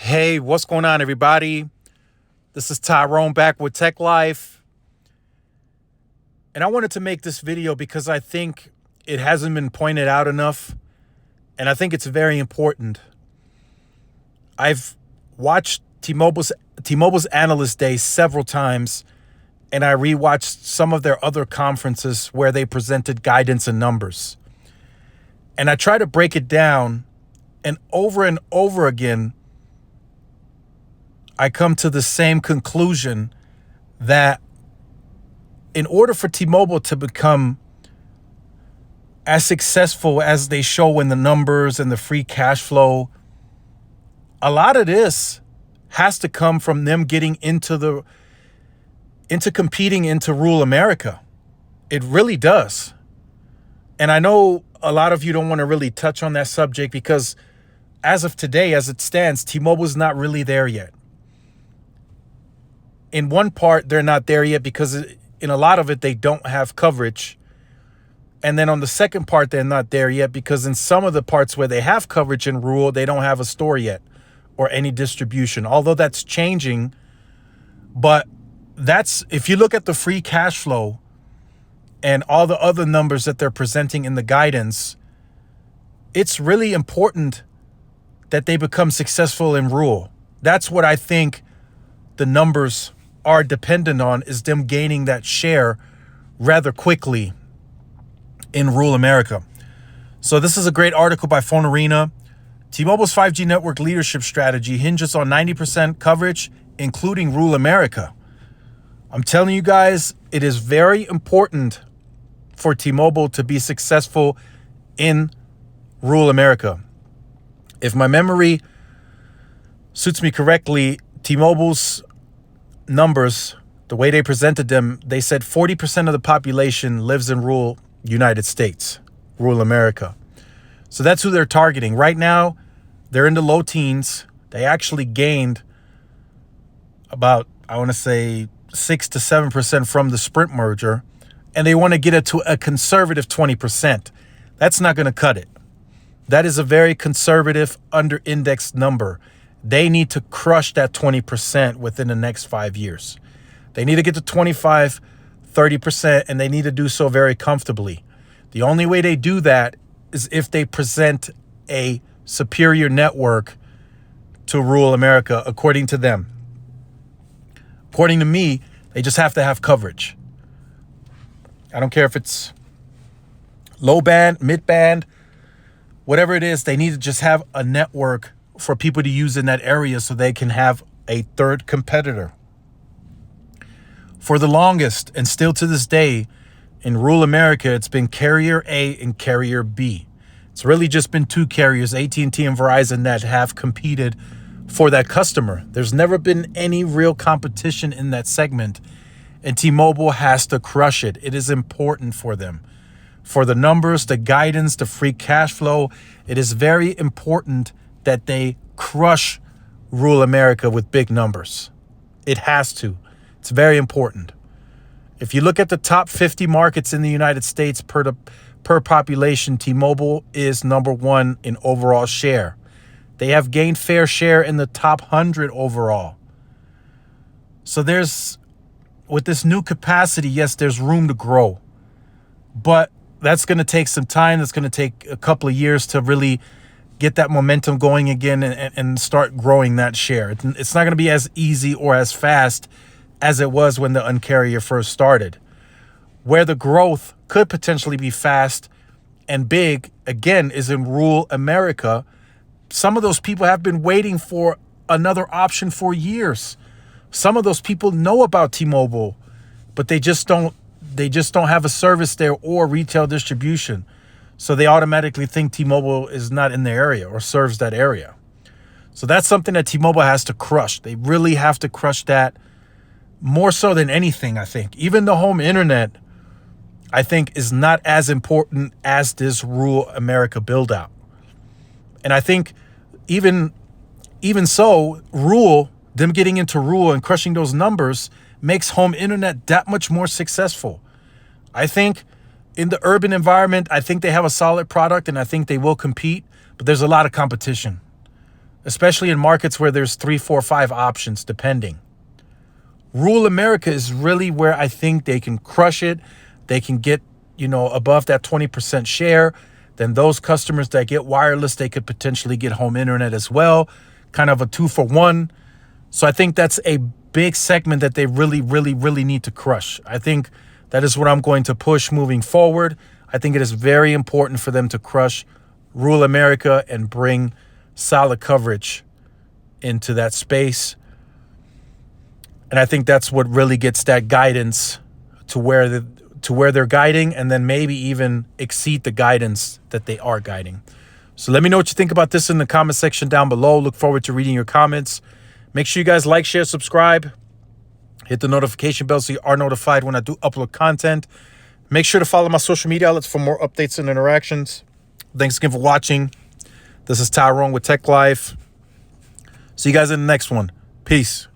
Hey, what's going on, everybody? This is Tyrone back with Tech Life. And I wanted to make this video because I think it hasn't been pointed out enough. And I think it's very important. I've watched T-Mobile's Analyst Day several times, and I rewatched some of their other conferences where they presented guidance and numbers. And I try to break it down, and over again, I come to the same conclusion that in order for T-Mobile to become as successful as they show in the numbers and the free cash flow, a lot of this has to come from them getting into competing into rural America. It really does. And I know a lot of you don't want to really touch on that subject because as of today, as it stands, T-Mobile is not really there yet. In one part, they're not there yet because in a lot of it, they don't have coverage. And then on the second part, they're not there yet because in some of the parts where they have coverage in rural, they don't have a store yet or any distribution, although that's changing. But if you look at the free cash flow and all the other numbers that they're presenting in the guidance, it's really important that they become successful in rural. That's what I think the numbers are dependent on, is them gaining that share rather quickly in rural America. So this is a great article by Phone Arena. T-Mobile's 5G network leadership strategy hinges on 90% coverage, including rural America. I'm telling you guys, it is very important for T-Mobile to be successful in rural America. If my memory suits me correctly, T-Mobile's numbers, the way they presented them, they said 40% of the population lives in rural United States, rural America. So that's who they're targeting. Right now, they're in the low teens. They actually gained about, I want to say, 6 to 7% from the Sprint merger, and they want to get it to a conservative 20%. That's not going to cut it. That is a very conservative, under-indexed number. They need to crush that 20% within the next 5 years. They need to get to 25, 30%, and they need to do so very comfortably. The only way they do that is if they present a superior network to rural America, according to them. According to me, they just have to have coverage. I don't care if it's low band, mid band, whatever it is, they need to just have a network for people to use in that area so they can have a third competitor. For the longest, and still to this day, in rural America, it's been Carrier A and Carrier B. It's really just been two carriers, AT&T and Verizon, that have competed for that customer. There's never been any real competition in that segment, and T-Mobile has to crush it. It is important for them. For the numbers, the guidance, the free cash flow, it is very important that they crush rural America with big numbers. It has to. It's very important. If you look at the top 50 markets in the United States per population, T-Mobile is number one in overall share. They have gained fair share in the top 100 overall. So with this new capacity, yes, there's room to grow. But that's going to take some time. That's going to take a couple of years to really get that momentum going again and start growing that share. It's not going to be as easy or as fast as it was when the Un-carrier first started. Where the growth could potentially be fast and big, again, is in rural America. Some of those people have been waiting for another option for years. Some of those people know about T-Mobile, but they just don't have a service there or retail distribution. So they automatically think T-Mobile is not in the area or serves that area. So that's something that T-Mobile has to crush. They really have to crush that more so than anything, I think. Even the home internet, I think, is not as important as this rural America build out. And I think even so, them getting into rural and crushing those numbers makes home internet that much more successful. I think in the urban environment, I think they have a solid product and I think they will compete, but there's a lot of competition. especially in markets where there's 3, 4, 5 options, depending. Rural America is really where I think they can crush it. They can get, above that 20% share. Then those customers that get wireless, they could potentially get home internet as well. Kind of a 2-for-1. So I think that's a big segment that they really, really, really need to crush. I think that is what I'm going to push moving forward. I think it is very important for them to crush rural America and bring solid coverage into that space. And I think that's what really gets that guidance to where they're guiding, and then maybe even exceed the guidance that they are guiding. So let me know what you think about this in the comment section down below. Look forward to reading your comments. Make sure you guys like, share, subscribe. Hit the notification bell so you are notified when I do upload content. Make sure to follow my social media outlets for more updates and interactions. Thanks again for watching. This is Tyrone with Tech Life. See you guys in the next one. Peace.